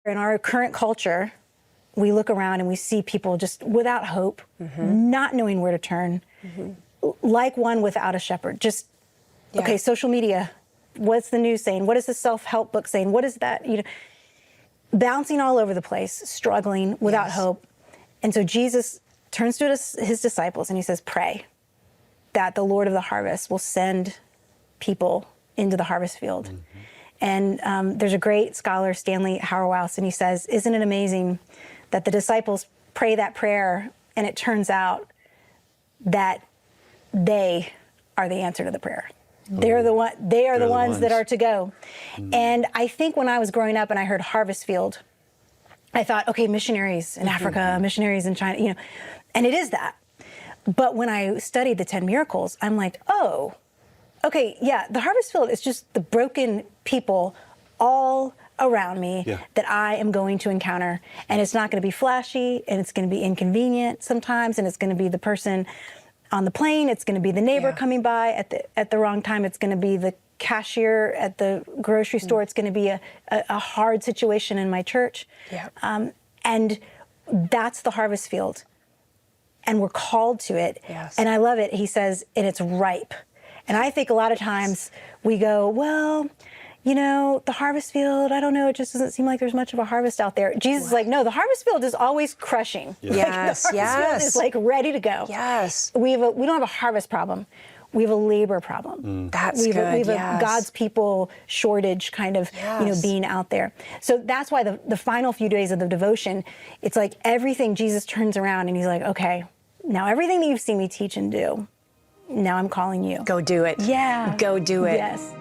In our current culture, we look around and we see people just without hope, not knowing where to turn, like one without a shepherd. Just, okay, social media, what's the news saying? What is the self-help book saying? What is that? You know, bouncing all over the place, struggling without hope. And so Jesus turns to his disciples and he says, pray that the Lord of the harvest will send people into the harvest field. And there's a great scholar, Stanley Hauerwas, and he says, isn't it amazing that the disciples pray that prayer and it turns out that they are the answer to the prayer. They are the ones that are to go. And I think when I was growing up and I heard harvest field, I thought, okay, missionaries in Africa, missionaries in China, you know, and it is that. But when I studied the 10 miracles, I'm like, oh, okay, yeah, the harvest field is just the broken people all around me that I am going to encounter. And it's not going to be flashy, and it's going to be inconvenient sometimes, and it's going to be the person on the plane, it's going to be the neighbor coming by at the wrong time, it's going to be the cashier at the grocery store, it's going to be a hard situation in my church. And that's the harvest field. And we're called to it. And I love it. He says, and it's ripe. And I think a lot of times we go, well, you know, the harvest field, I don't know, it just doesn't seem like there's much of a harvest out there. Jesus is like, no, the harvest field is always crushing. Like, the harvest field is like ready to go. We don't have a harvest problem. We have a labor problem. That's we good. have a God's people shortage kind of, you know, being out there. So that's why the final few days of the devotion, it's like everything Jesus turns around and he's like, okay, now everything that you've seen me teach and do, now I'm calling you. Go do it. Yeah. Go do it. Yes.